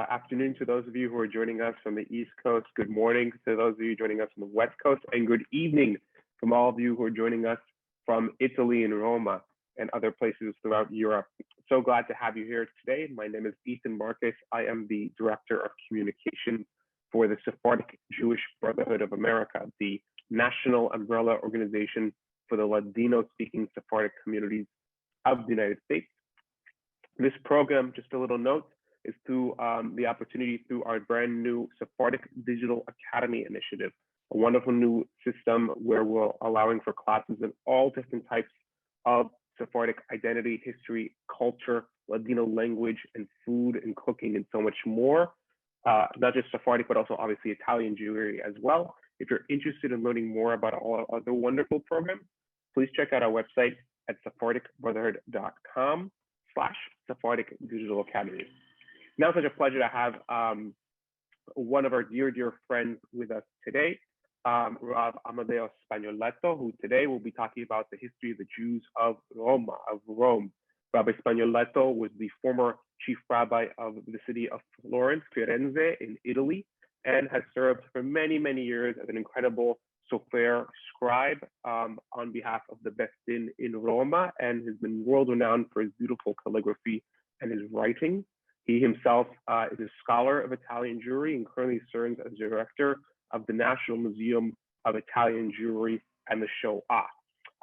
afternoon to those of you who are joining us from the East Coast. Good morning to those of you joining us from the West Coast, and good evening from all of you who are joining us from Italy and Roma and other places throughout Europe. So glad to have you here today. My name is Ethan Marcus. I am the Director of Communication for the Sephardic Jewish Brotherhood of America, the national umbrella organization for the Ladino-speaking Sephardic communities of the United States. This program, just a little note, is through the opportunity through our brand new Sephardic Digital Academy initiative, a wonderful new system where we're allowing for classes in all different types of Sephardic identity, history, culture, Ladino language, and food and cooking, and so much more. Not just Sephardic, but also obviously Italian Jewry as well. If you're interested in learning more about all our other wonderful programs, please check out our website at sephardicbrotherhood.com/Sephardic Digital Academy. Now, such a pleasure to have one of our dear friends with us today, Rabbi Amedeo Spagnoletto, who today will be talking about the history of the Jews of Rome. Rabbi Spagnoletto was the former chief rabbi of the city of Florence, Firenze in Italy, and has served for many, many years as an incredible sofer scribe on behalf of the Beth Din in Roma, and has been world-renowned for his beautiful calligraphy and his writing. He himself is a scholar of Italian Jewry and currently serves as director of the National Museum of Italian Jewry and the Shoah.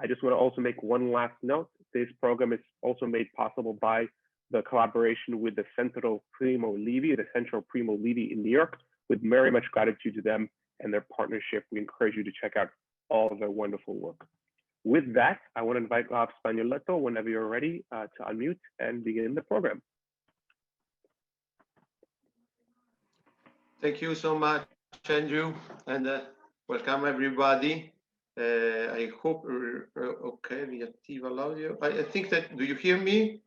I just want to also make one last note. This program is also made possible by the collaboration with the Centro Primo Levi in New York, with very much gratitude to them and their partnership. We encourage you to check out all of their wonderful work. With that, I want to invite Rabbi Spagnoletto whenever you're ready to unmute and begin the program. Thank you so much, Andrew, and welcome everybody. I hope, okay, riattiva l'audio. I think that, do you hear me?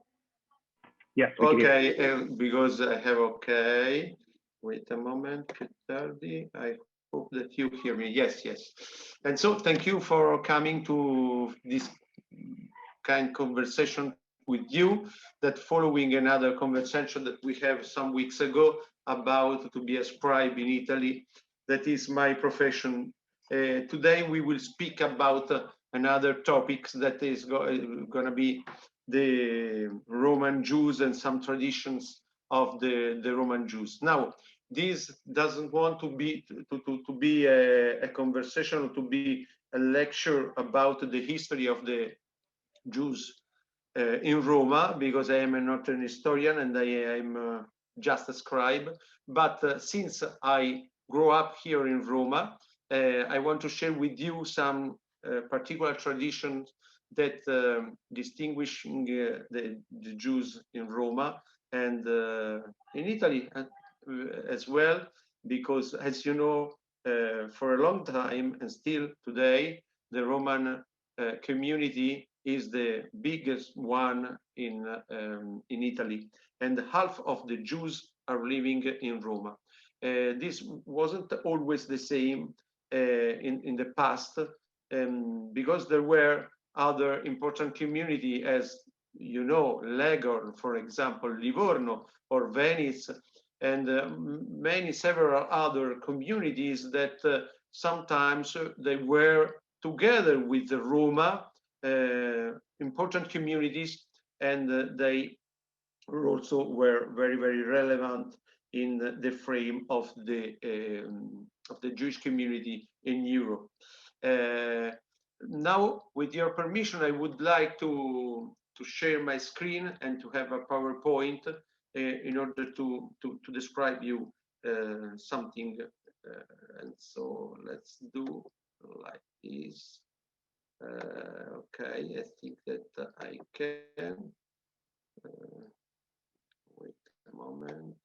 Yes. Okay, because I have, okay, wait a moment, I hope that you hear me. Yes. And so thank you for coming to this kind of conversation with you, that following another conversation that we have some weeks ago about to be a scribe in Italy. That is my profession. Today we will speak about another topic that is going to be the Roman Jews and some traditions of the Roman Jews. Now, this doesn't want to be a conversation or to be a lecture about the history of the Jews in Roma, because I am not an historian and I am just a scribe. But since I grew up here in Roma, I want to share with you some particular traditions that distinguish the Jews in Roma and in Italy as well, because as you know, for a long time and still today, the Roman community is the biggest one in Italy, and half of the Jews are living in Roma. This wasn't always the same in the past, because there were other important community, as you know, Leghorn, for example, Livorno or Venice, and several other communities that sometimes they were together with the Roma, important communities, and they also were very, very relevant in the frame of the Jewish community in Europe. Now, with your permission, I would like to share my screen and to have a PowerPoint in order to describe you something. And so let's do like this. Okay, I think that I can. Wait a moment.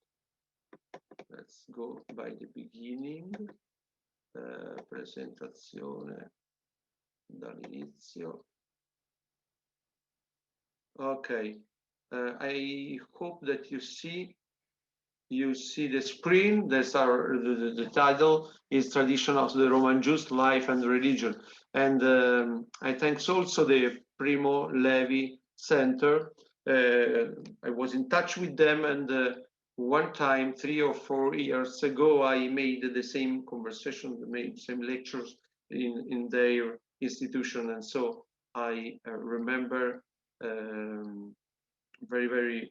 Let's go by the beginning. Presentazione dall'inizio. Okay, I hope that you see the screen. That's our the title is Tradition of the Roman Jews, Life and Religion. And I thanks also the Primo Levi Center. I was in touch with them, and one time, 3 or 4 years ago, I made the same conversation, made same lectures in their institution, and so I remember very, very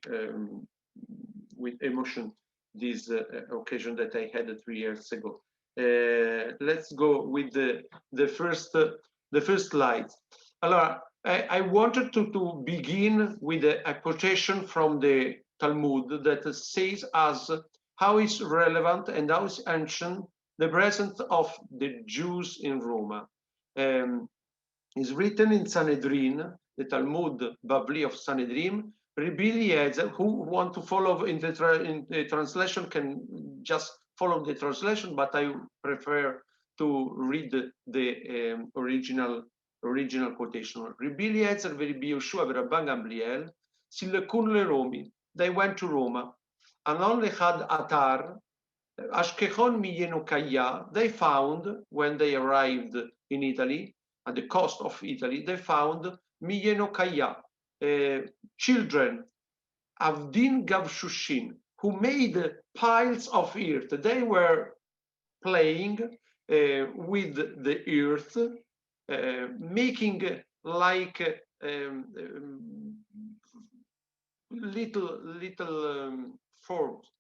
with emotion this occasion that I had 3 years ago. Let's go with the first slide. Allora, I wanted to begin with a quotation from the Talmud that says as how is relevant and how is ancient the presence of the Jews in Roma. Is written in Sanhedrin, the Talmud Bavli of Sanhedrin. Rabbi Eliezer, who want to follow in the translation can just follow the translation, but I prefer to read the original quotation. Rabbi Eliezer, Rabbi Yoshua, Rabban Gamliel, Silekun leRomi. They went to Roma. Anon lechad atar, Ashkechon miyenokaya. They found when they arrived in Italy, at the coast of Italy, they found miyenokaya, children, Avdin Gavshushin, who made piles of earth. They were playing with the earth, making like little forms.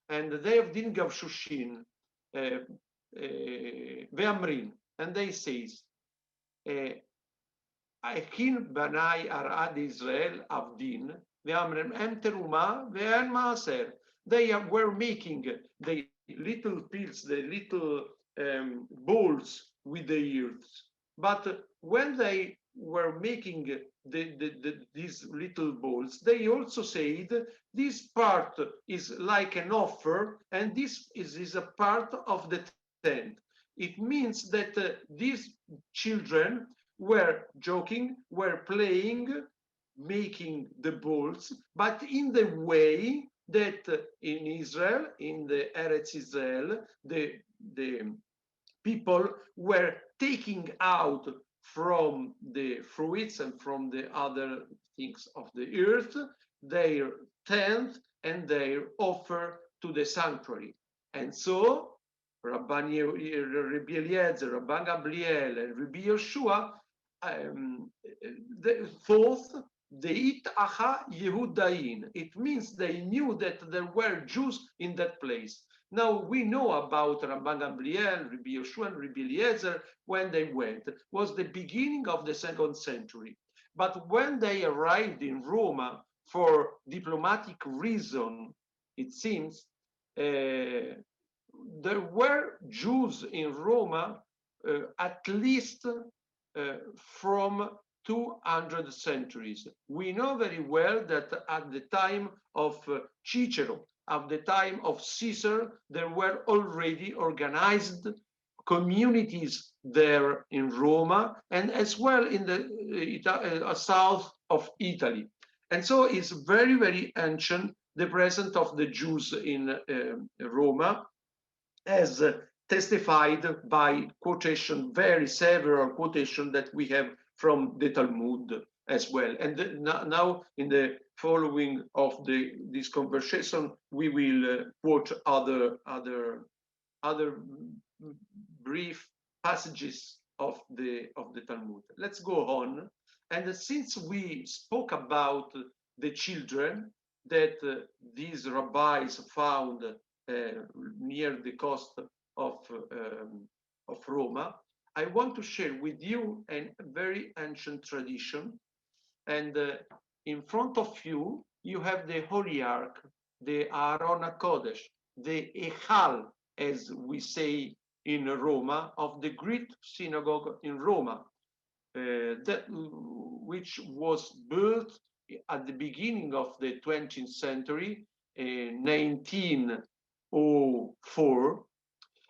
And they have Din Gavshushin, Ve'amrin, and they says, Achin Banai Arad Israel Avdin, Ve'amrim Em Teruma, Ve'en Maaser. They were making the little pills, the little balls with the earth. But when they were making these little balls, they also said this part is like an offer, and this is a part of the tent. It means that these children were joking, were playing, making the balls, but in the way that in Israel, in the Eretz Israel, the people were taking out from the fruits and from the other things of the earth their tenth and their offer to the sanctuary. And so Rabbi Eliezer, Rabban Gamliel, and Rabbi Yoshua thought the Itacha Yehudain. It means they knew that there were Jews in that place. Now we know about Rabban Gamliel, Rabbi Yoshua, and Rabbi Eliezer when they went. It was the beginning of the 2nd century. But when they arrived in Roma for diplomatic reason, it seems, there were Jews in Roma at least from 200 centuries. We know very well that at the time of Cicero, at the time of Caesar, there were already organized communities there in Roma and as well in the south of Italy. And so it's very, very ancient, the presence of the Jews in Roma, as testified by quotation, very several quotation that we have from the Talmud as well. And now in the following of this conversation, we will quote other brief passages of the Talmud. Let's go on. And since we spoke about the children that these rabbis found near the coast of Roma, I want to share with you a very ancient tradition. And in front of you, you have the Holy Ark, the Aron HaKodesh, the Echal, as we say in Roma, of the great synagogue in Roma, which was built at the beginning of the 20th century, 1904.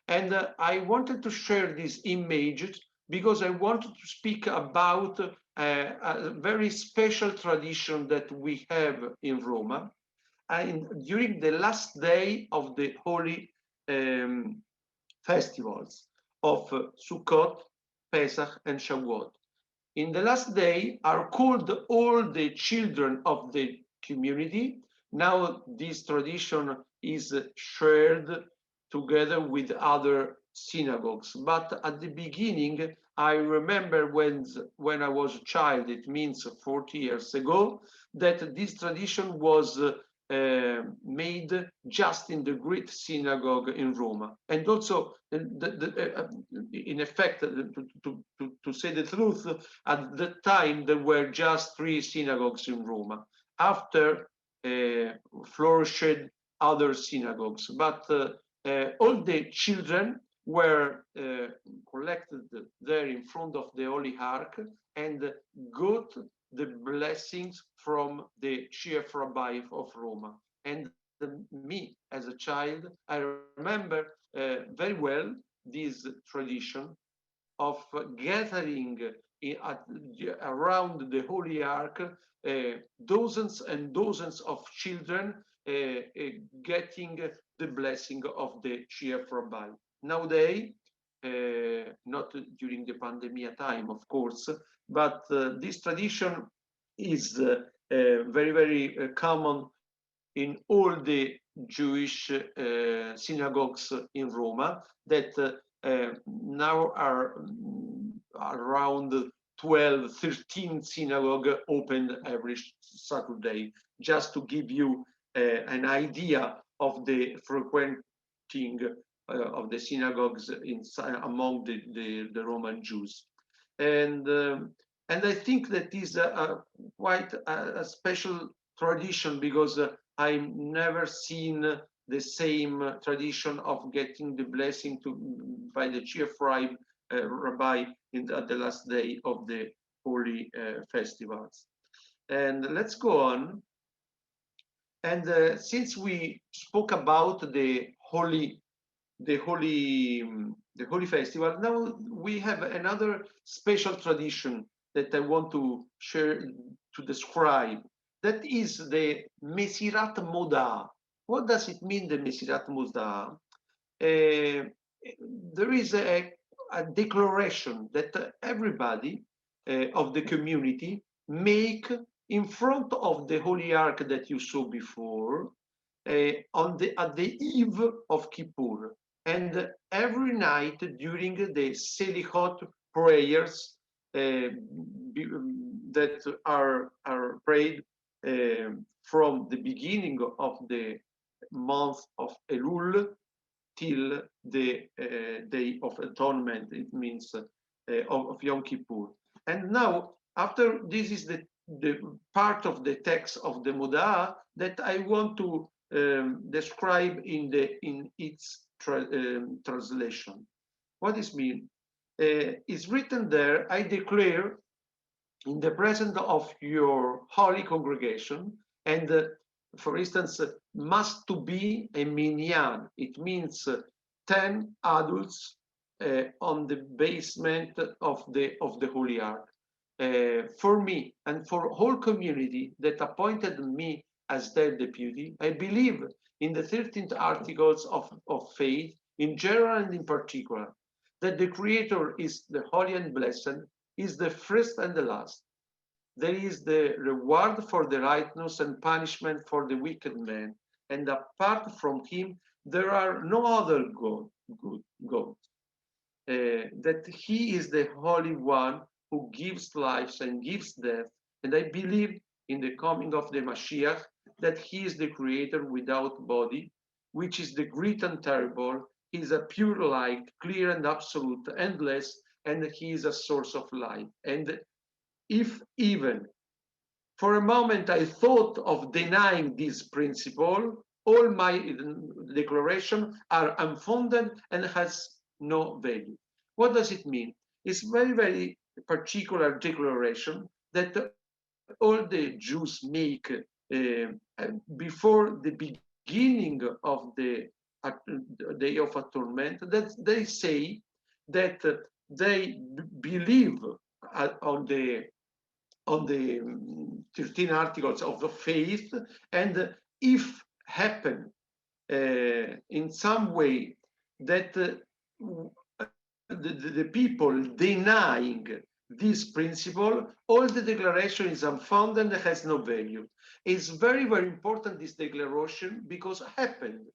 And I wanted to share these images because I wanted to speak about a very special tradition that we have in Roma. And during the last day of the holy festivals of Sukkot, Pesach, and Shavuot. In the last day are called all the children of the community. Now this tradition is shared together with other synagogues. But at the beginning, I remember when I was a child, it means 40 years ago, that this tradition was made just in the great synagogue in Rome. And also, in effect, to say the truth, at the time there were just 3 synagogues in Rome. After flourished other synagogues, but all the children were collected there in front of the Holy Ark and got the blessings from the chief rabbi of Rome. And me, as a child, I remember very well this tradition of gathering around the Holy Ark dozens and dozens of children getting the blessing of the chief rabbi. Nowadays, not during the pandemic time, of course, but this tradition is very, very common in all the Jewish synagogues in Rome that now are around 12, 13 synagogues open every Saturday, just to give you an idea of the frequenting of the synagogues among the Roman Jews. And I think that is quite a special tradition, because I've never seen the same tradition of getting the blessing by the chief rabbi at the last day of the holy festivals. And let's go on. And since we spoke about the holy festival, now we have another special tradition that I want to share, to describe. That is the Mesirat Moda. What does it mean, the Mesirat Moda? There is a declaration that everybody of the community make in front of the Holy Ark that you saw before, at the eve of Kippur. And every night during the Selichot prayers that are prayed from the beginning of the month of Elul till the Day of Atonement, it means of Yom Kippur. And now, after this is the part of the text of the Modah that I want to describe in its translation. What does it mean? It's written there, I declare in the presence of your holy congregation, and for instance, must to be a minyan. It means 10 adults on the basement of the Holy Ark. For me and for whole community that appointed me as their deputy, I believe in the 13th articles of faith, in general and in particular, that the Creator is the holy and blessed, is the first and the last. There is the reward for the righteous and punishment for the wicked man, and apart from him, there are no other gods. That he is the Holy One who gives life and gives death, and I believe in the coming of the Mashiach, that he is the Creator without body, which is the great and terrible. He is a pure light, clear and absolute, endless, and he is a source of life. And if even for a moment I thought of denying this principle, all my declarations are unfounded and has no value. What does it mean? It's very, very particular declaration that all the Jews make before the beginning of the Day of Atonement, that they say that they believe on the 13 articles of the faith, and if happen in some way that the people denying this principle, all the declaration is unfounded and has no value. It's very, very important, this declaration, because it happened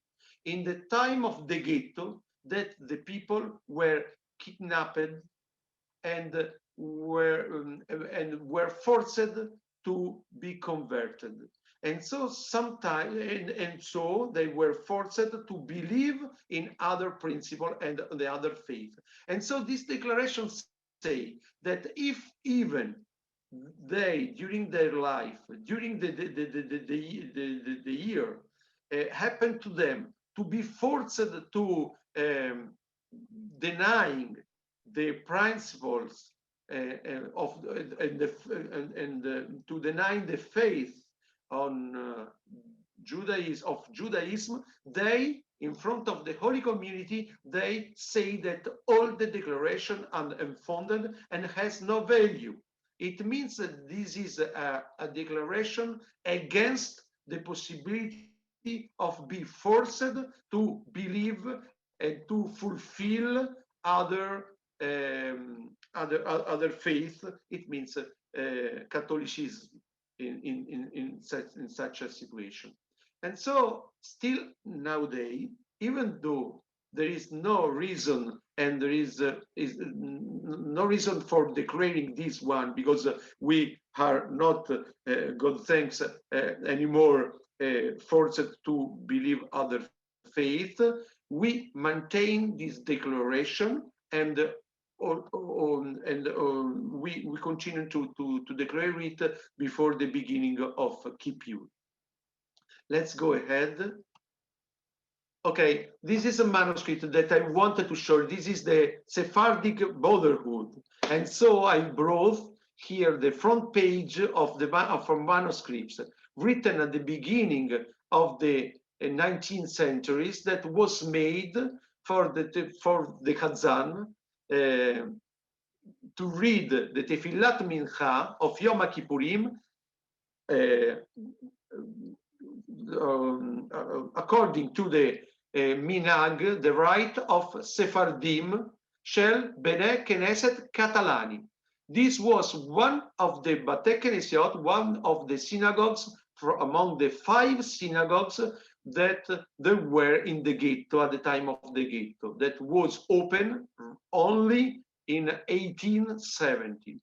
in the time of the ghetto, that the people were kidnapped and were forced to be converted. And so sometimes, and so they were forced to believe in other principle and the other faith. And so this declaration say that if even they, during their life, during the year, happened to them to be forced to denying the principles of to deny the faith on Judaism, they, in front of the Holy Community, they say that all the declaration are unfounded and has no value. It means that this is a declaration against the possibility of being forced to believe and to fulfill other faith. It means Catholicism in such a situation. And so still nowadays, even though there is no reason and there is no reason for declaring this one, because we are not, God thanks, anymore forced to believe other faith, we maintain this declaration and we continue to declare it before the beginning of Kippur. Let's go ahead. Okay, this is a manuscript that I wanted to show. This is the Sephardic Brotherhood. And so I brought here the front page of the manuscripts written at the beginning of the 19th centuries that was made for the Chazan to read the Tefillat Mincha of Yom Kippurim according to the minhag, the right of Sephardim, Shel Bnei Knesset Catalani. This was one of the Batei Knesiot, one of the synagogues among the 5 synagogues that there were in the ghetto at the time of the ghetto, that was open only in 1870.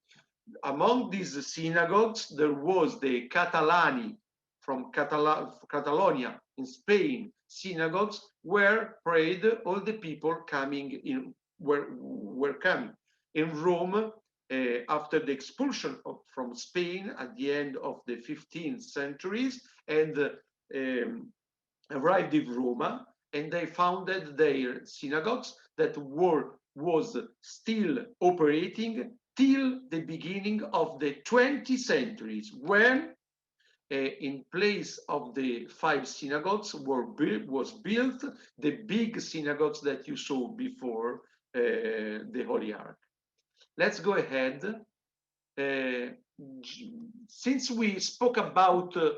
Among these synagogues, there was the Catalani from Catalonia in Spain, synagogues where prayed all the people coming in, were coming. In Rome, after the expulsion from Spain at the end of the 15th centuries, and arrived in Roma, and they founded their synagogues that was still operating till the beginning of the 20th centuries, when in place of the 5 synagogues was built the big synagogues that you saw before the Holy Ark. Let's go ahead. Since we spoke about the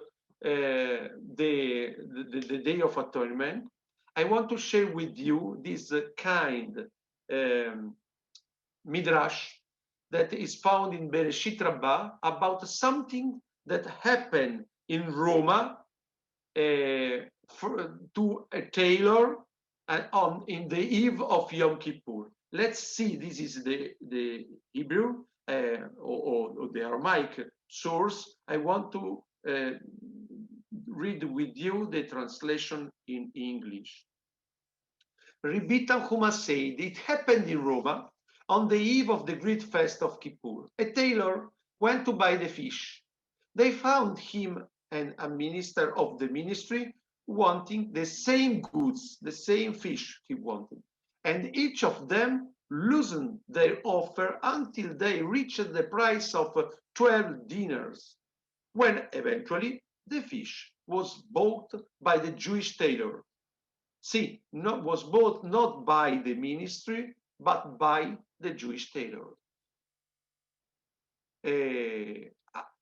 Day of Atonement, I want to share with you this kind midrash that is found in Bereshit Rabbah about something that happened in Roma to a tailor in the eve of Yom Kippur. Let's see, this is the Hebrew or the Aramaic source. I want to read with you the translation in English. Rabbi Tanchuma said, it happened in Roma on the eve of the great fest of Kippur. A tailor went to buy the fish. They found him and a minister of the ministry wanting the same goods, the same fish he wanted. And each of them loosened their offer until they reached the price of 12 dinars, when eventually the fish was bought by the Jewish tailor. See, was bought not by the ministry, but by the Jewish tailor.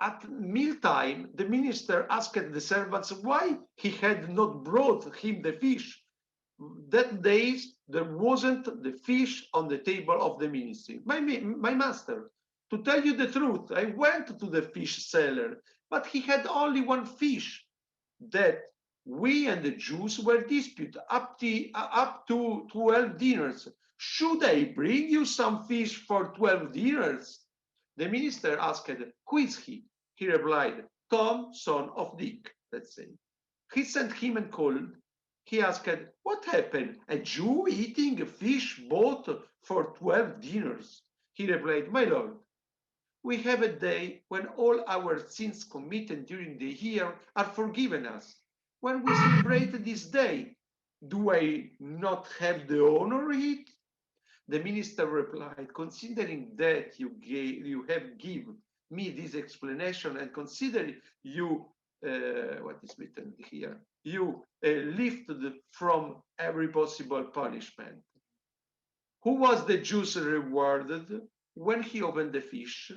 At mealtime, the minister asked the servants why he had not brought him the fish. That day, there wasn't the fish on the table of the ministry. My master To tell you the truth, I went to the fish seller, but he had only one fish. That we and the Jews were disputed up to 12 dinars. Should I bring you some fish for 12 dinars? The minister asked, who is he? He replied, Tom, son of Dick, let's say. He sent him and called. He asked, what happened? A Jew eating a fish bought for 12 dinars? He replied, my lord, we have a day when all our sins committed during the year are forgiven us. When we celebrate this day, do I not have the honor of it? The minister replied, considering that you have given me this explanation and consider you, what is written here, you lifted from every possible punishment. Who was the Jews rewarded when he opened the fish?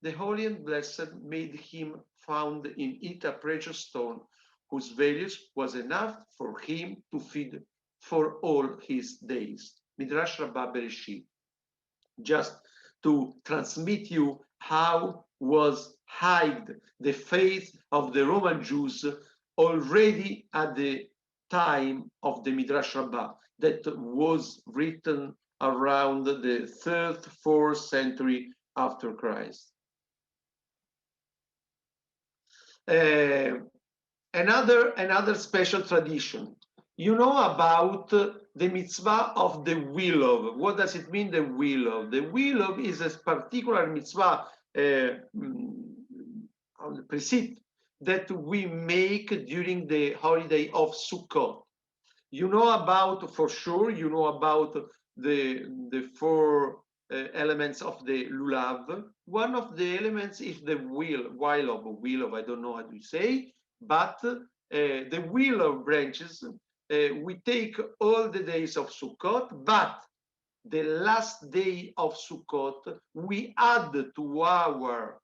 The Holy and Blessed made him found in it a precious stone, whose value was enough for him to feed for all his days. Midrash Rabbah Bereshit. Just to transmit you how was hid the faith of the Roman Jews already at the time of the Midrash Rabbah, that was written around the 3rd, 4th century after Christ. Another special tradition. You know about the mitzvah of the willow. What does it mean, the willow? The willow is a particular mitzvah precept that we make during the holiday of Sukkot. You know about, for sure, you know about the four elements of the lulav. One of the elements is the willow, I don't know how to say, but the willow branches, we take all the days of Sukkot, but the last day of Sukkot, we add to our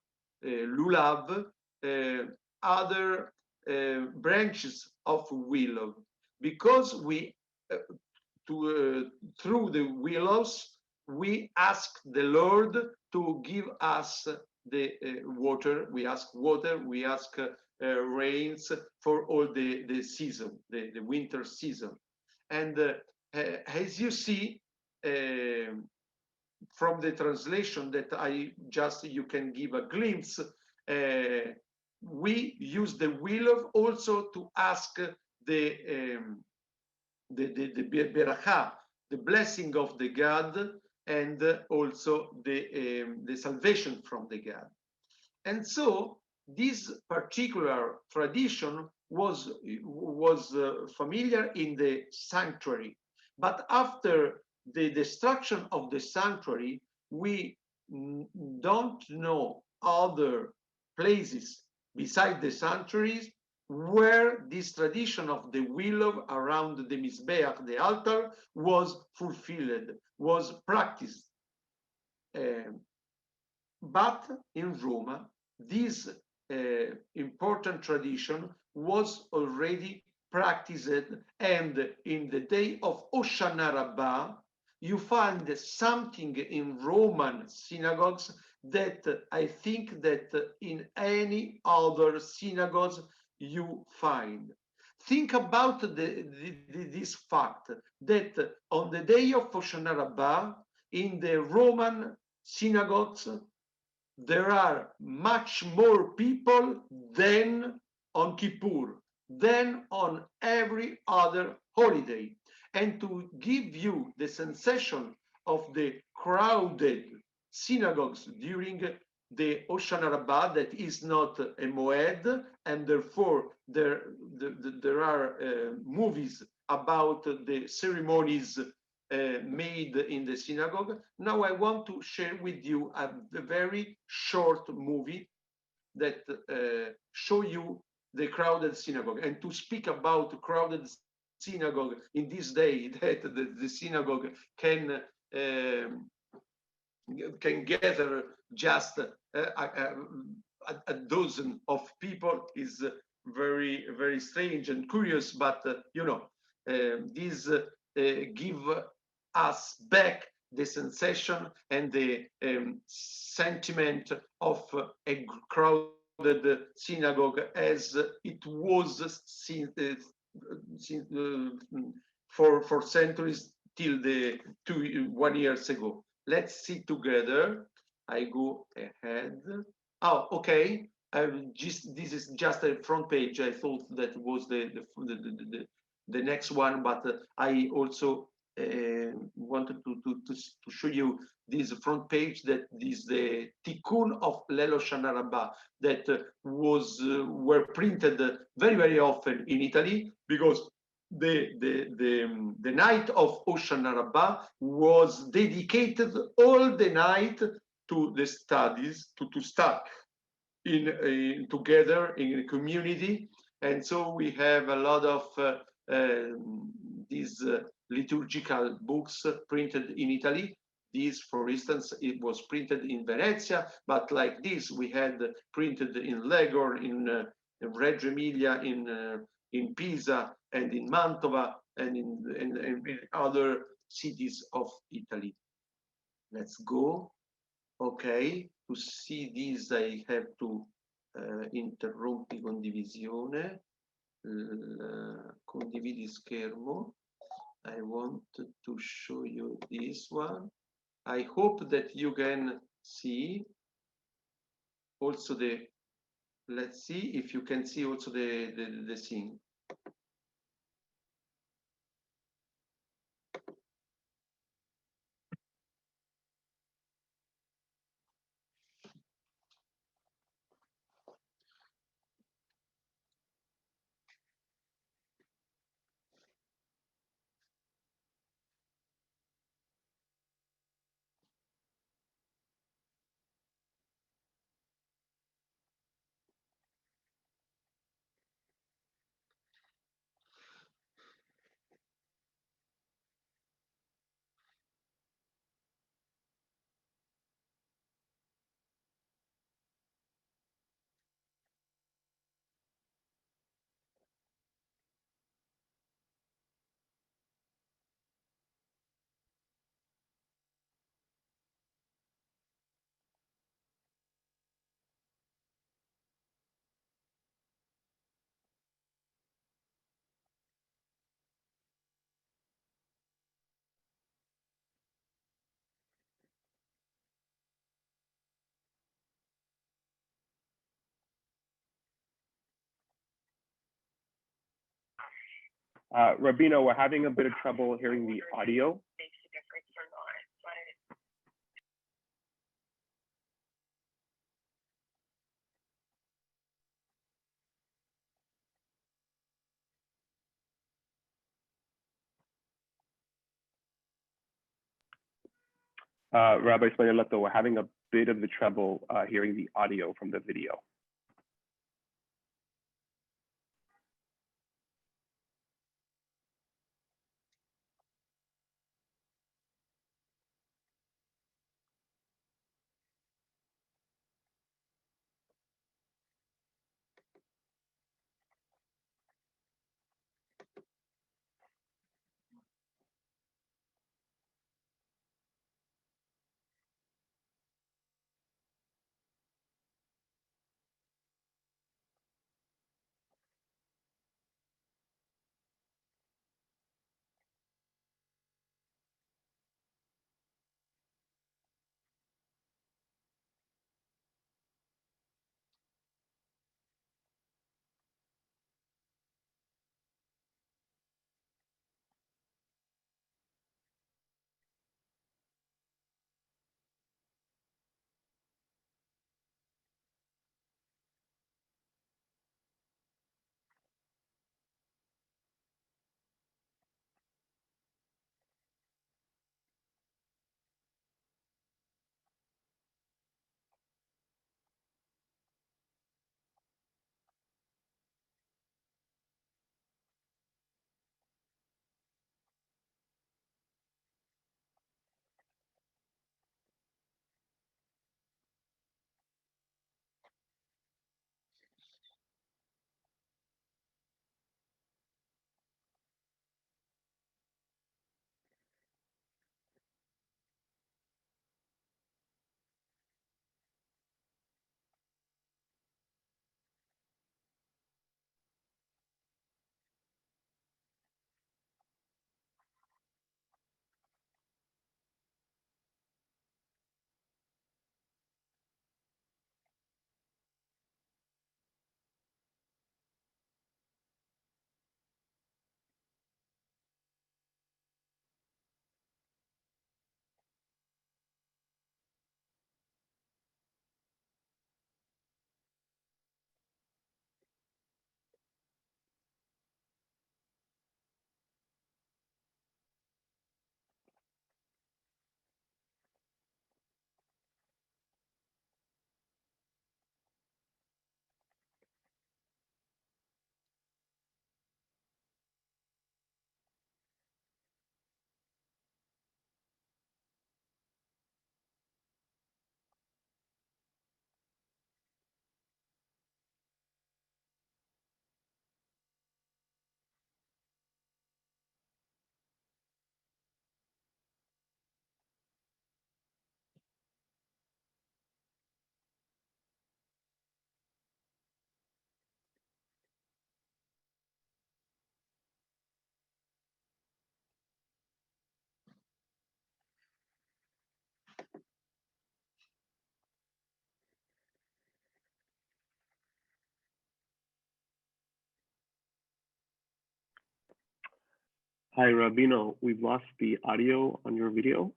lulav other branches of willow, because we through the willows we ask the Lord to give us the water. We ask water. We ask rains for all the season, the winter season. And as you see from the translation that you can give a glimpse, we use the willow also to ask the beracha, the blessing of the God, and also the salvation from the God. And so this particular tradition was familiar in the sanctuary, but after the destruction of the sanctuary, we don't know other places beside the sanctuaries where this tradition of the willow around the Mizbeach, the altar, was fulfilled, was practiced. But in Rome, this important tradition was already practiced, and in the day of Hoshana Rabbah, you find something in Roman synagogues that I think that in any other synagogues you find. Think about this fact that on the day of Hoshana Rabbah, in the Roman synagogues, there are much more people than on Kippur, than on every other holiday. And to give you the sensation of the crowded synagogues during the Hoshana Rabbah, that is not a moed, and therefore there are movies about the ceremonies made in the synagogue. Now I want to share with you a very short movie that show you the crowded synagogue. And to speak about crowded synagogue in this day that the synagogue can gather just a dozen of people is very, very strange and curious, but you know, these give us back the sensation and the sentiment of a crowded synagogue as it was since for centuries till 1 year ago. Let's see together. I go ahead. Oh, okay. This is just a front page. I thought that was the next one, but I also wanted to show you this front page that is the Tikkun of Lelo Shana Rabbah that were printed very often in Italy, because the night of Hoshana Rabbah was dedicated all the night to the studies, to start in together in a community. And so we have a lot of these liturgical books printed in Italy. This, for instance, it was printed in Venezia, but like this, we had printed in Legor, in Reggio Emilia, in Pisa, and in Mantova, and in other cities of Italy. Let's go. Okay, to see this, I have to interrompi condivisione. Condividi schermo. I want to show you this one. I hope that you can see also let's see if you can see also the scene. Rabino, we're having a bit of trouble hearing the audio. Rabbi Spagnoletto, we're having a bit of the trouble hearing the audio from the video. Hi, Rabino. We've lost the audio on your video.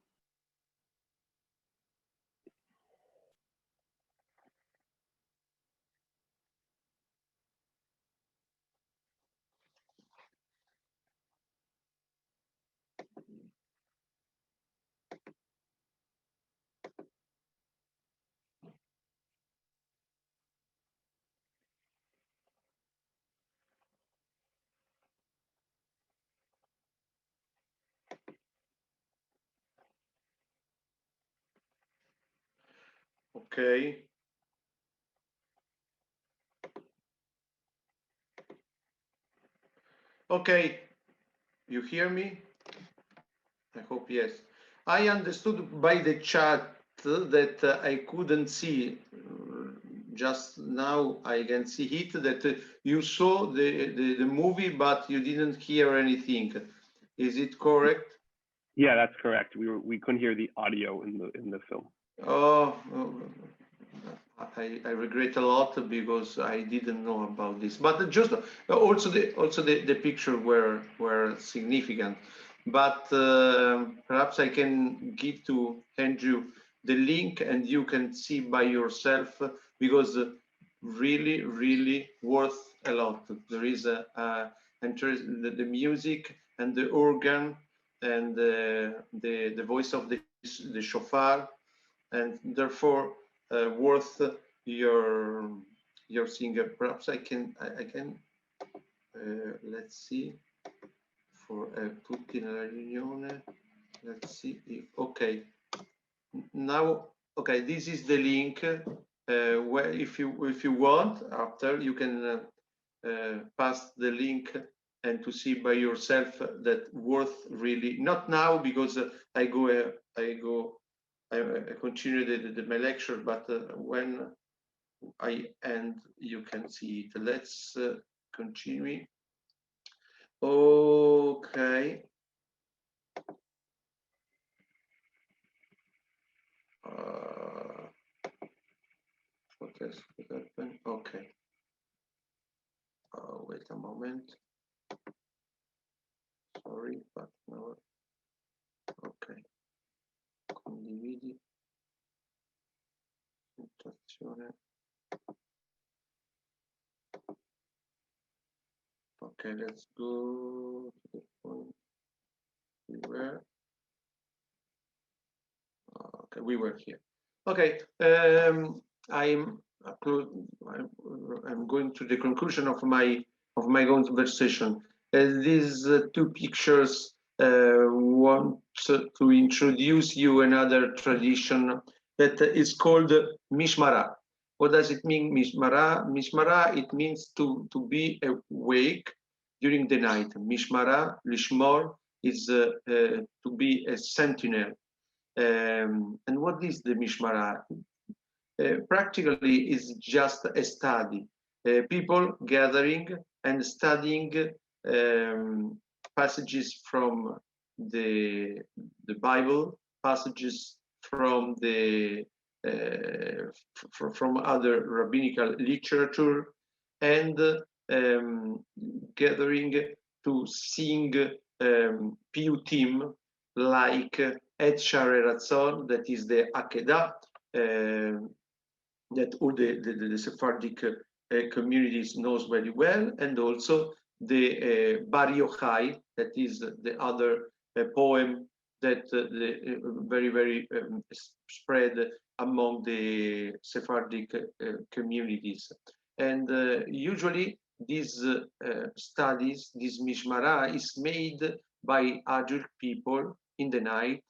Okay. Okay, you hear me? I hope yes. I understood by the chat that I couldn't see. Just now I can see it that you saw the movie, but you didn't hear anything. Is it correct? Yeah, that's correct. We couldn't hear the audio in the film. Oh, I regret a lot because I didn't know about this. But just also the picture were significant. But perhaps I can give to Andrew the link and you can see by yourself because really worth a lot. There is the music and the organ and the voice of the shofar, and therefore worth your singer. Perhaps I can let's see for tutti nella riunione. Let's see if okay. Now okay, this is the link. Where if you want after you can pass the link and to see by yourself that worth really not now because I continue my lecture, but when I end, you can see it. Let's continue. Okay. What has happened? Okay. Wait a moment. Sorry, but no. Okay. Condividi. Situazione. Okay, let's go to the point we were. Okay, we were here. Okay, I'm going to the conclusion of my conversation. These two pictures want to introduce you another tradition that is called Mishmara. What does it mean, Mishmara? Mishmara, it means to be awake during the night. Mishmara, Lishmor, is to be a sentinel. And what is the Mishmara? Practically is just a study. People gathering and studying passages from the Bible, passages from from other rabbinical literature, and gathering to sing piyutim like Et Share Ratzon, that is the Akedah, that all the Sephardic communities knows very well, and also the Bar Yochai, that is the other poem that very spread among the Sephardic communities. And usually these studies, this Mishmara, is made by adult people in the night,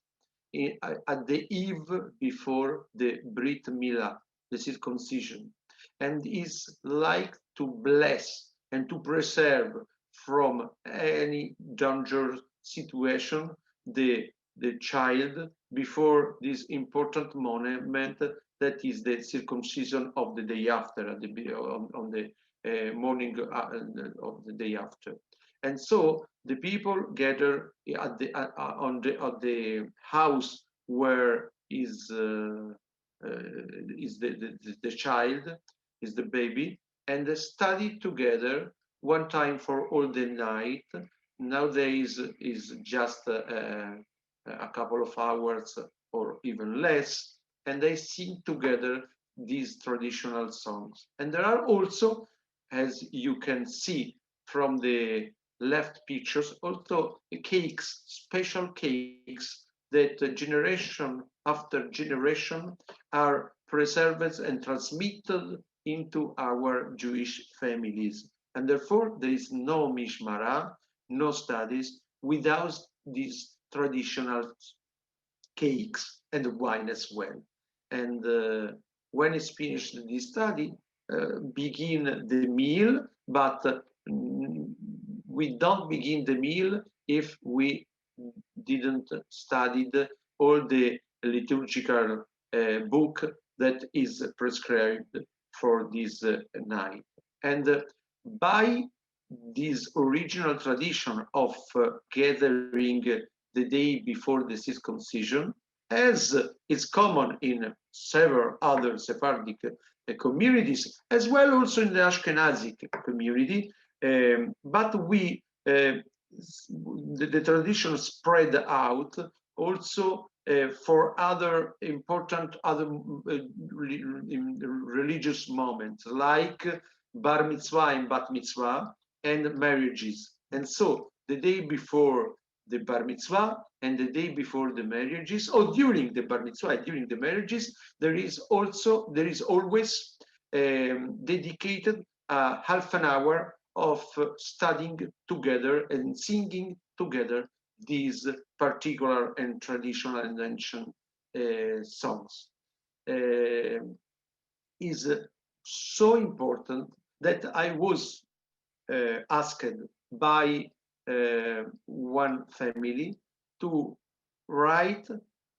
at the eve before the Brit Milah, the circumcision, and is like to bless and to preserve from any dangerous situation the child before this important moment that is the circumcision of the day after, on the morning of the day after. And so the people gather at the house where is the child, is the baby, and they study together one time for all the night nowadays is just a couple of hours or even less, and they sing together these traditional songs. And there are also, as you can see from the left pictures, also cakes, special cakes that generation after generation are preserved and transmitted into our Jewish families. And therefore, there is no mishmara, no studies without these traditional cakes and wine as well. And when it's finished this study, begin the meal, but we don't begin the meal if we didn't study all the liturgical book that is prescribed for this night. And by this original tradition of gathering the day before the circumcision, as is common in several other Sephardic communities, as well also in the Ashkenazic community, but the tradition spread out also for other important religious moments like bar mitzvah and bat mitzvah and marriages. And so the day before the bar mitzvah and the day before the marriages, or during the bar mitzvah, during the marriages, there is always dedicated half an hour of studying together and singing together these particular and traditional and ancient songs. Is so important that I was asked by one family to write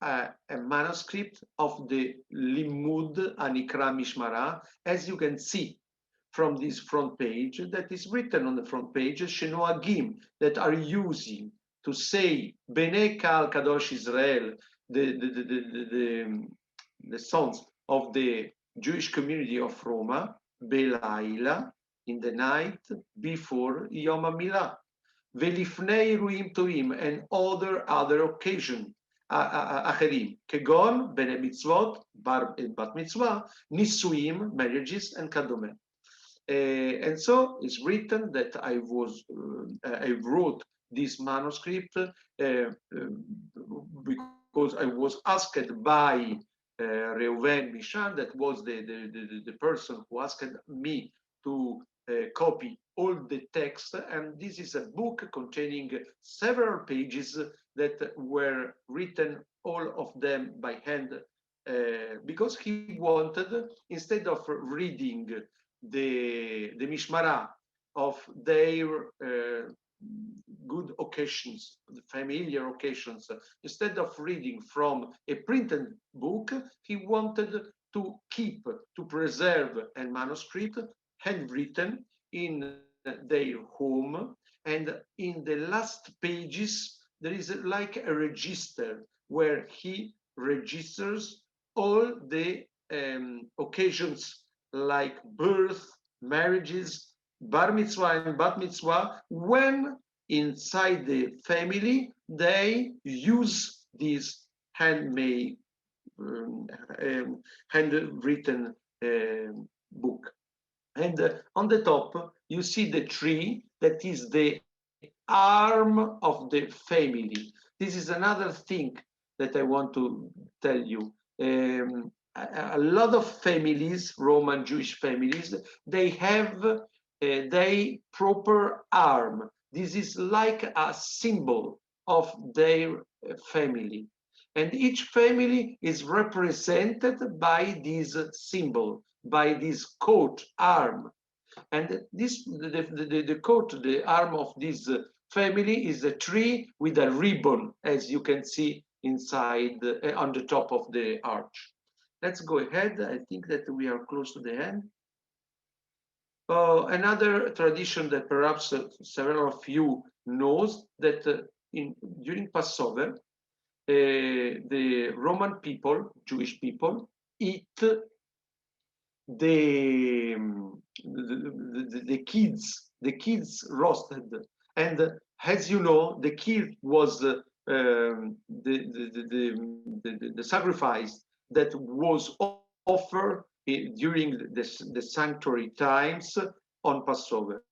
a manuscript of the Limud Anikra Mishmara, as you can see from this front page, that is written on the front page, Shenoagim, that are using to say Bnei Kal Kadosh Israel, the sons of the Jewish community of Roma, Belaila, in the night before Yom HaMilah, Velifnei Ruim Toim, and other occasions, Acherim, Kegon, Bnei Mitzvot, Bat Mitzvah, Nisuim, marriages, and Kadome. And so it's written that I wrote this manuscript because I was asked by Reuven Mishan, that was the person who asked me to copy all the text. And this is a book containing several pages that were written, all of them by hand, because he wanted, instead of reading the Mishmara of their good occasions, the familiar occasions, instead of reading from a printed book, he wanted to preserve a manuscript handwritten in their home. And in the last pages, there is like a register where he registers all the occasions like birth, marriages, bar mitzvah and bat mitzvah, when inside the family they use this handmade, handwritten book. And on the top, you see the tree that is the arm of the family. This is another thing that I want to tell you. A lot of families, Roman Jewish families, they have their proper arm. This is like a symbol of their family. And each family is represented by this symbol, by this coat arm. And this, the coat, the arm of this family is a tree with a ribbon, as you can see inside, on the top of the arch. Let's go ahead. I think that we are close to the end. Another tradition that perhaps several of you knows, that during Passover, the Roman people, Jewish people, eat the kids roasted And as you know, the kid was the sacrifice that was offered during the sanctuary times on Passover.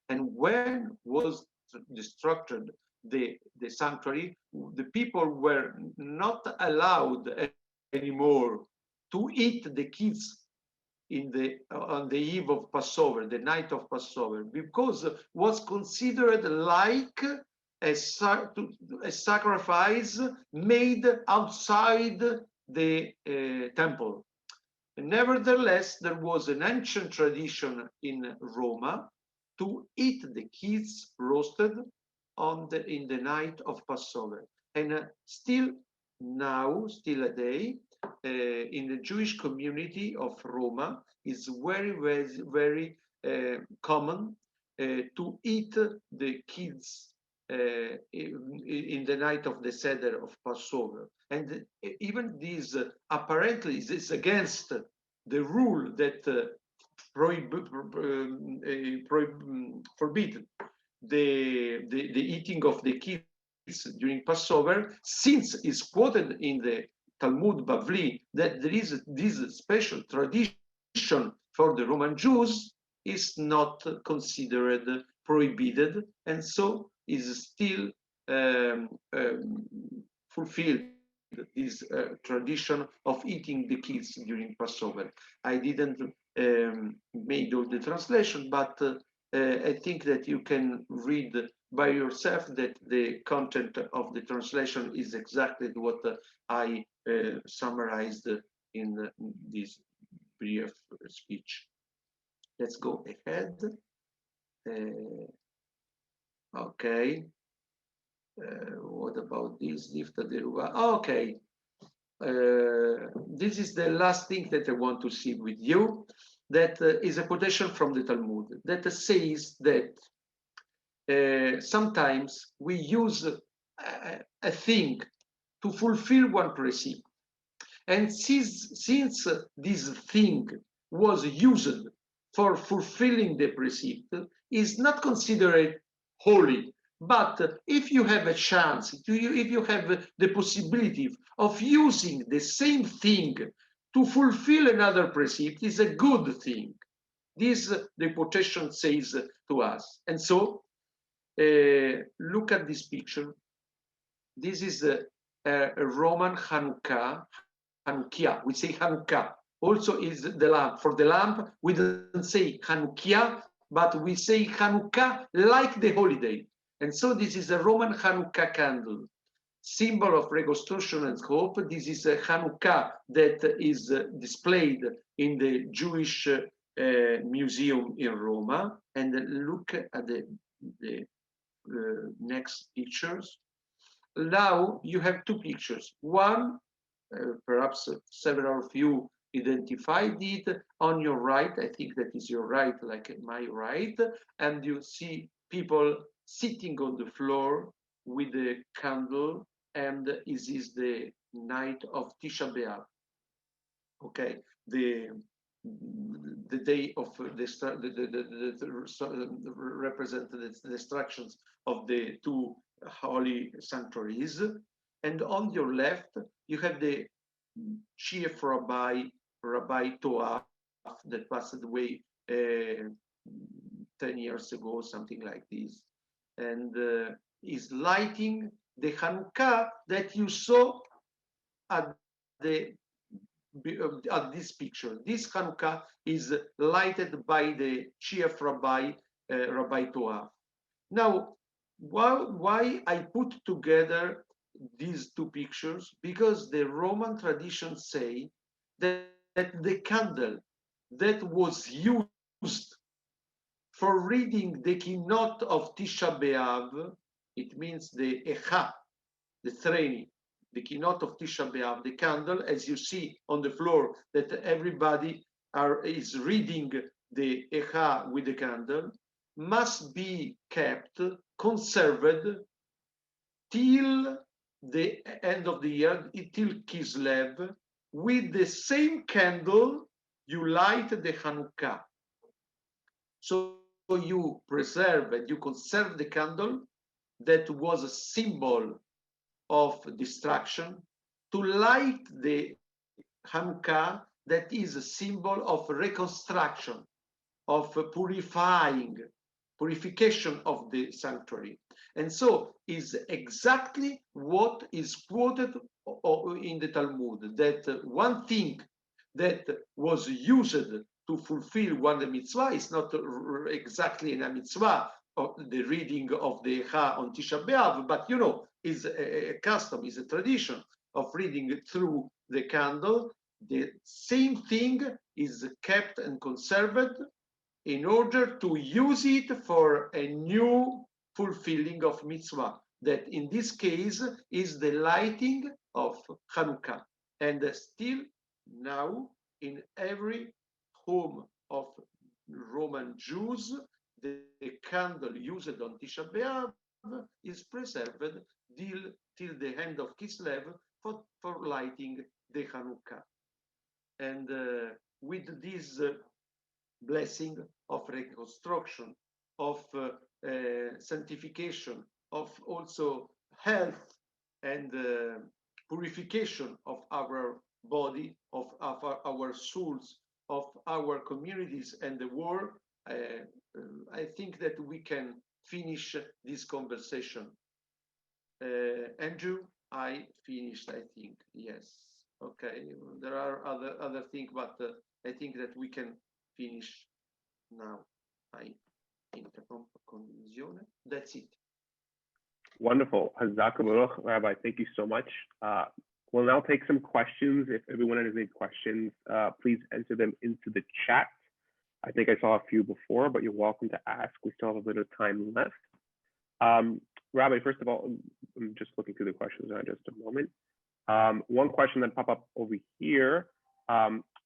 And when was destructed the sanctuary, the people were not allowed anymore to eat the kids on the eve of Passover, the night of Passover, because was considered like a sacrifice made outside the temple. Nevertheless, there was an ancient tradition in Roma to eat the kids roasted in the night of Passover. And still a day, in the Jewish community of Roma, is very, very, very common to eat the kids in the night of the Seder of Passover. And even this apparently is against the rule that forbid the eating of the kids during Passover, since it's quoted in the Talmud Bavli that there is this special tradition for the Roman Jews, is not considered prohibited, and so is still fulfilled this tradition of eating the kids during Passover. I didn't made all the translation, but I think that you can read by yourself that the content of the translation is exactly what I summarized in this brief speech. Let's go ahead. Okay. What about this? Okay. This is the last thing that I want to see with you. That is a quotation from the Talmud that says that sometimes we use a thing to fulfill one precept. And since this thing was used for fulfilling the precept, is not considered holy. But if you have a chance, if you have the possibility of using the same thing to fulfill another precept, is a good thing. This the quotation says to us. And so look at this picture. This is a Roman Hanukkah. We say Hanukkah. Also is the lamp. For the lamp, we don't say Hanukkah, but we say Hanukkah like the holiday. And so this is a Roman Hanukkah candle, symbol of reconstruction and hope. This is a Hanukkah that is displayed in the Jewish museum in Roma. And look at the next pictures. Now you have two pictures. One, perhaps several of you identified it. On your right, I think that is your right, like my right, and you see people sitting on the floor with a candle, and this is the night of Tisha B'Av. Okay, the day of represent the destructions of the two holy sanctuaries. And on your left, you have the chief Rabbi Toaf, that passed away 10 years ago, something like this, and is lighting the Hanukkah that you saw at this picture. This Hanukkah is lighted by the chief Rabbi Toaf. Now, why I put together these two pictures? Because the Roman traditions say that the candle that was used for reading the keynote of Tisha B'Av, it means the Echa, the Threni, the keynote of Tisha B'Av, the candle, as you see on the floor, that everybody is reading the Echa with the candle, must be kept, conserved, till the end of the year, till Kislev, with the same candle you light the Hanukkah. So you preserve and you conserve the candle that was a symbol of destruction, to light the Hanukkah that is a symbol of reconstruction, of purification of the sanctuary. And so is exactly what is quoted in the Talmud, that one thing that was used to fulfill one mitzvah is not exactly a mitzvah of the reading of the Ha on Tisha B'Av, but is a custom, is a tradition of reading through the candle. The same thing is kept and conserved in order to use it for a new fulfilling of mitzvah, that in this case is the lighting of Hanukkah. And still now in every home of Roman Jews, the candle used on Tisha B'Av is preserved till the end of Kislev for lighting the Hanukkah. And with this blessing of reconstruction, of sanctification, of also health and purification of our body, of our souls, of our communities and the world, I think that we can finish this conversation. Andrew, I finished, I think, yes. Okay, there are other things, but I think that we can finish now. I interrompo condivisione. That's it. Wonderful. Hazaku Baruch, Rabbi, thank you so much. We'll now take some questions. If everyone has any questions, please enter them into the chat. I think I saw a few before, but you're welcome to ask. We still have a bit of time left. Rabbi, first of all, I'm just looking through the questions in just a moment. One question that popped up over here.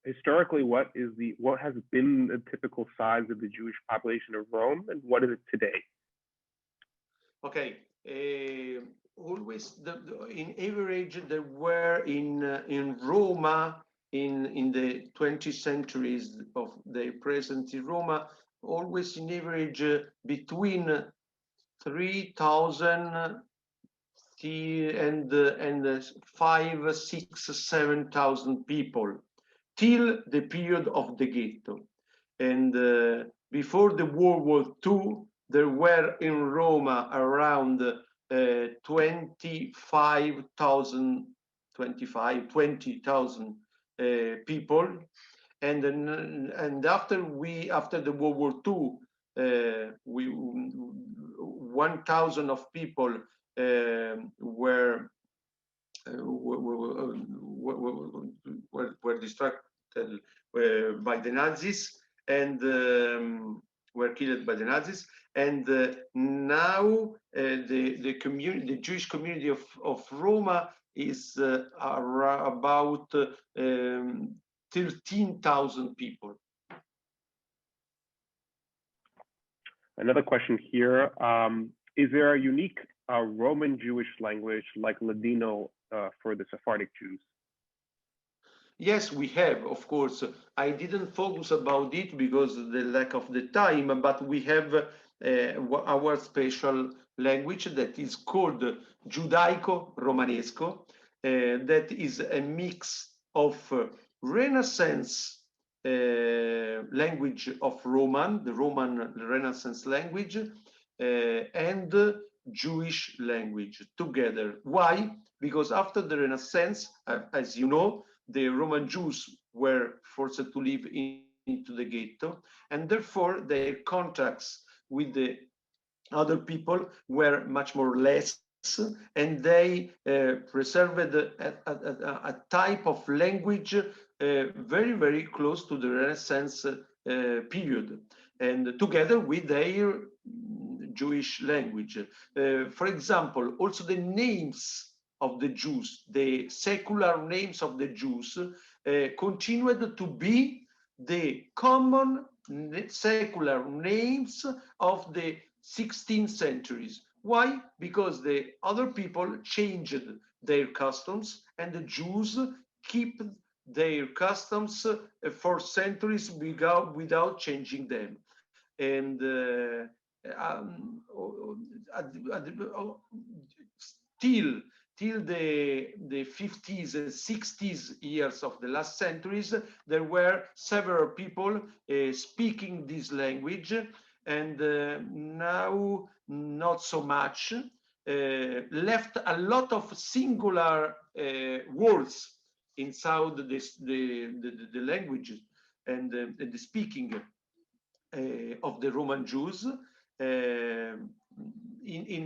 Historically, what has been the typical size of the Jewish population of Rome, and what is it today? Okay, always in average there were in Roma in the 20th centuries of the present Roma, always in average between 3,000 and 5, 6, 7,000 people till the period of the ghetto. And before the World War II, there were in Roma around 20,000 people. And after the World War II, 1,000 of people were distracted by the Nazis and were killed by the Nazis. And now the Jewish community of Roma is about 13,000 people. Another question here. Is there a unique Roman Jewish language like Ladino for the Sephardic Jews? Yes, we have, of course. I didn't focus about it because of the lack of the time, but we have our special language that is called Judaico-Romanesco, that is a mix of Renaissance language of Roman, the Roman Renaissance language, and Jewish language together. Why? Because after the Renaissance, as you know, the Roman Jews were forced to live into the ghetto, and therefore their contacts with the other people were much more less, and they preserved a type of language very, very close to the Renaissance period, and together with their Jewish language. For example, also the names of the Jews, the secular names of the Jews, continued to be the common secular names of the 16th centuries. Why? Because the other people changed their customs, and the Jews keep their customs for centuries without changing them. and till the 50s and 60s years of the last centuries, there were several people speaking this language, and now not so much. Left a lot of singular words inside the language and the speaking of the Roman Jews. In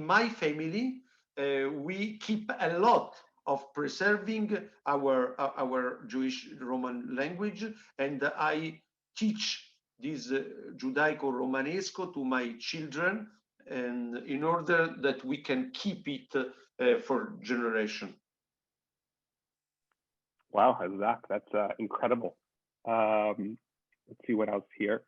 my family, we keep a lot of preserving our Jewish Roman language, and I teach this Judaico-Romanesco to my children, and in order that we can keep it for generation. Wow, Zach, that's incredible. Let's see what else here.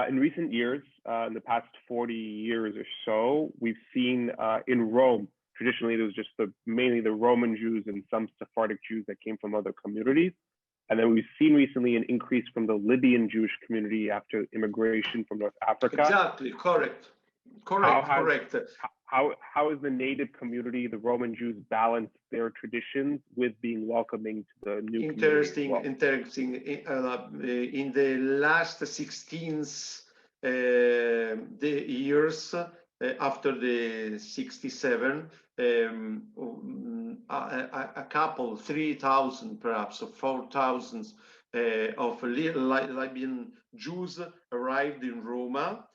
In recent years, in the past 40 years or so, we've seen in Rome, traditionally there was just mainly the Roman Jews and some Sephardic Jews that came from other communities. And then we've seen recently an increase from the Libyan Jewish community after immigration from North Africa. Exactly, correct. Correct. How is the native community, the Roman Jews, balanced their traditions with being welcoming to the new Interesting. community? In the last 16th the years after the 67, a couple, 3,000 perhaps, or 4,000 of Libyan Jews arrived in Roma.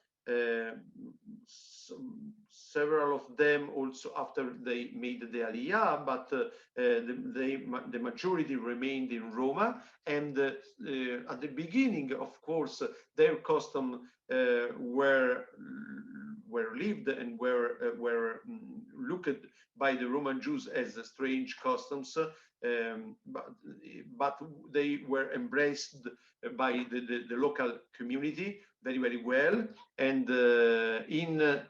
Several of them also after they made the Aliyah, but the majority remained in Roma. And at the beginning, of course, their custom were lived and were looked by the Roman Jews as strange customs, but they were embraced by the local community very, very well. And in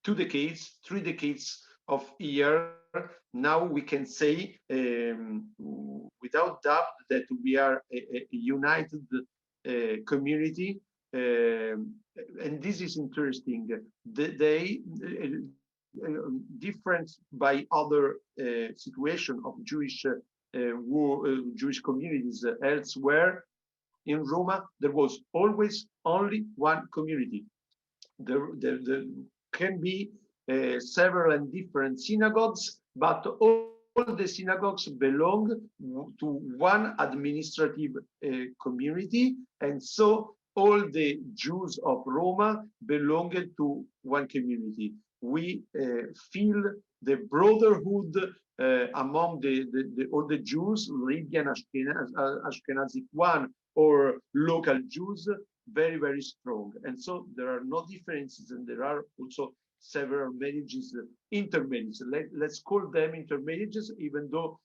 2 decades, 3 decades of year, now we can say without doubt that we are a united community, and this is interesting. They different by other situation of Jewish communities elsewhere. In Roma, there was always only one community. There can be several and different synagogues, but all the synagogues belong to one administrative community, and so all the Jews of Roma belonged to one community. We feel the brotherhood among all the Jews, Libyan, Ashkenazic one, or local Jews, very, very strong. And so there are no differences, and there are also several marriages, intermarriages. Let's call them intermarriages, even though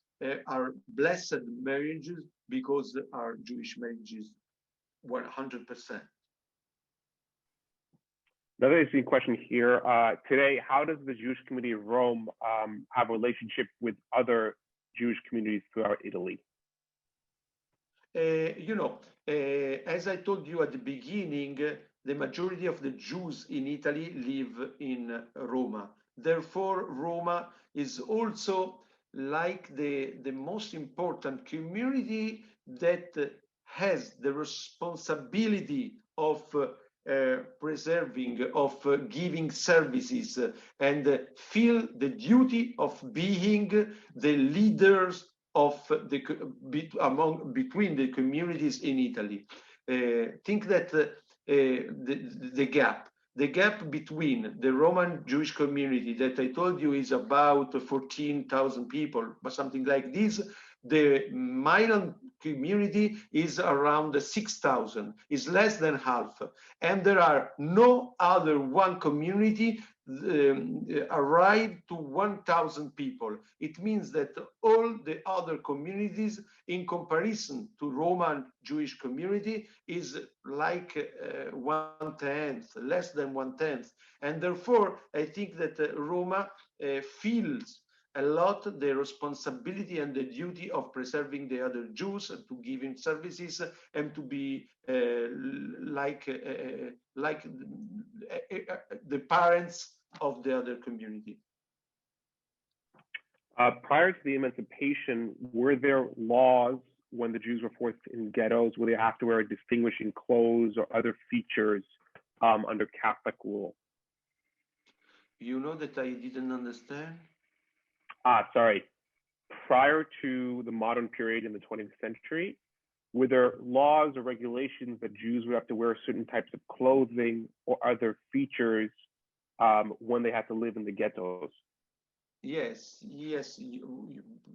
are blessed marriages, because are Jewish marriages 100%. Another interesting question here. Today, how does the Jewish community of Rome have a relationship with other Jewish communities throughout Italy? As I told you at the beginning, the majority of the Jews in Italy live in Roma. Therefore, Roma is also like the most important community that has the responsibility of preserving, of giving services, and feel the duty of being the leaders of between the communities in Italy. Think that the gap between the Roman Jewish community that I told you is about 14,000 people, but something like this, the Milan community is around 6,000, is less than half. And there are no other one community arrived to 1,000 people. It means that all the other communities in comparison to Roman Jewish community is like 1/10, less than 1/10. And therefore, I think that Roma feels a lot the responsibility and the duty of preserving the other Jews, to giving services, and to be the parents of the other community. Prior to the emancipation, were there laws when the Jews were forced in ghettos where they have to wear distinguishing clothes or other features under Catholic rule? You know that I didn't understand? Sorry. Prior to the modern period in the 20th century, were there laws or regulations that Jews would have to wear certain types of clothing or other features when they had to live in the ghettos? Yes.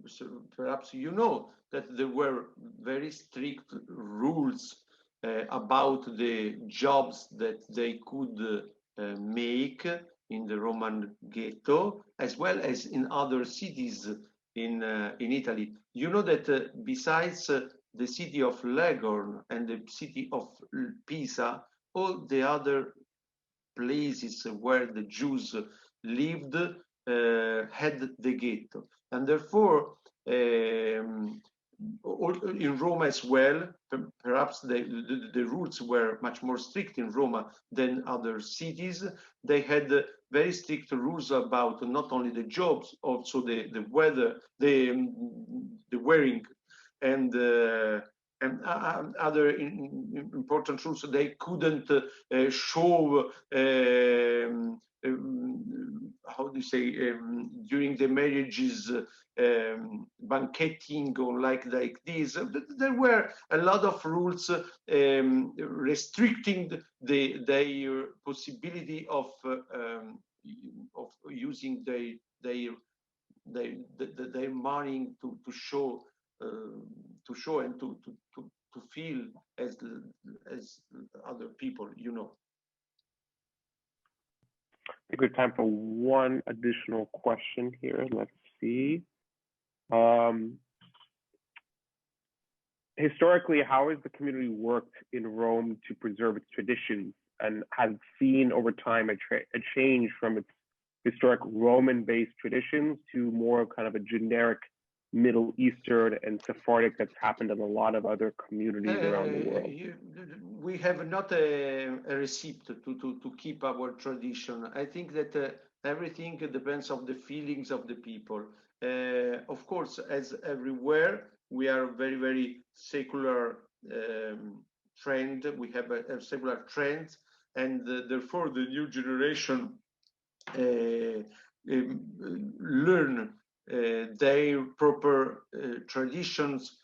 So perhaps you know that there were very strict rules about the jobs that they could make in the Roman ghetto, as well as in other cities in Italy. You know that besides the city of Leghorn and the city of Pisa, all the other places where the Jews lived had the ghetto, and therefore in Rome as well, perhaps the rules were much more strict in Rome than other cities. They had very strict rules about not only the jobs, also the weather, the wearing, and other important rules. They couldn't show how do you say during the marriages banqueting or like this. There were a lot of rules restricting their possibility of using their money to show and to feel as other people, you know. I think we have time for one additional question here. Let's see. Historically, how has the community worked in Rome to preserve its traditions, and has seen over time a change from its historic Roman-based traditions to more kind of a generic Middle Eastern and Sephardic that's happened in a lot of other communities around the world? We have not a receipt to keep our tradition. I think that everything depends on the feelings of the people. Of course, as everywhere, we are very, very secular trend. We have a secular trend, and therefore the new generation learn their proper traditions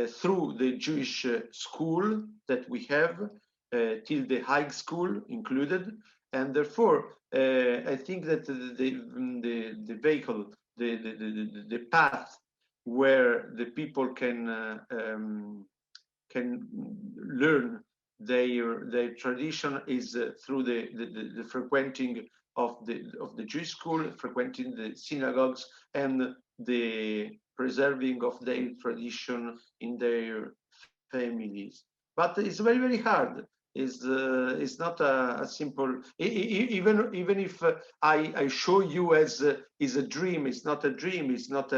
through the Jewish school that we have, till the high school included, and therefore I think that the vehicle, the path where the people can learn their tradition is through the frequenting of the Jewish school, frequenting the synagogues, and the preserving of their tradition in their families. But it's very, very hard. It's not a simple. Even if I show you as is a dream, it's not a dream. It's not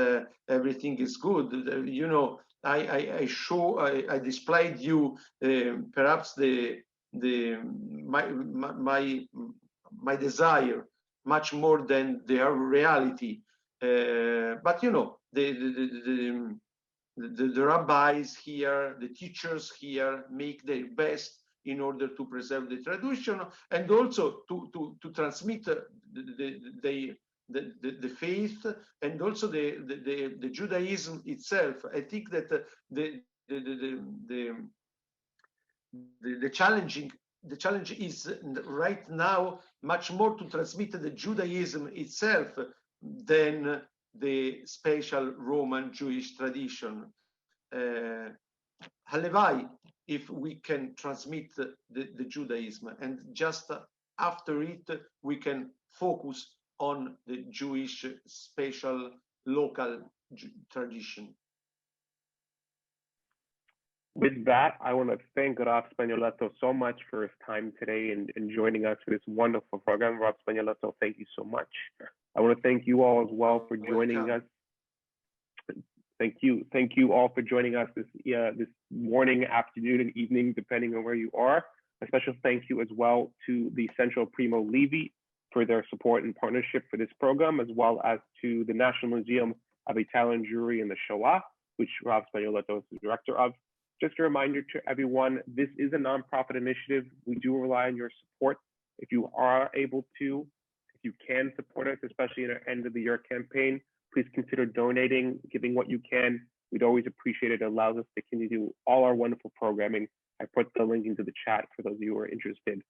everything is good. You know, I displayed you perhaps my desire much more than their reality. But you know, the rabbis here, the teachers here make their best in order to preserve the tradition, and also to transmit the faith, and also the Judaism itself. I think that the challenge is right now much more to transmit the Judaism itself than the special Roman Jewish tradition. Halevai, if we can transmit the Judaism, and just after it we can focus on the Jewish special local tradition. With that, I want to thank Rabbi Spagnoletto so much for his time today and joining us for this wonderful program. Rabbi Spagnoletto, thank you so much. I want to thank you all as well for joining us. Thank you all for joining us this morning, afternoon, and evening, depending on where you are. A special thank you as well to the Central Primo Levi for their support and partnership for this program, as well as to the National Museum of Italian Jewry and the Shoah, which Rav Spagnoletto is the director of. Just a reminder to everyone, this is a nonprofit initiative. We do rely on your support. If you are able to, if you can support us, especially in our end of the year campaign, please consider donating, giving what you can. We'd always appreciate it. It allows us to continue to do all our wonderful programming. I put the link into the chat for those of you who are interested.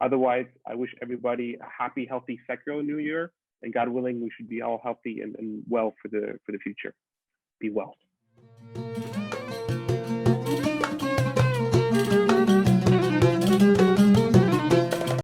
Otherwise, I wish everybody a happy, healthy, secular New Year, and God willing, we should be all healthy and well for the future. Be well.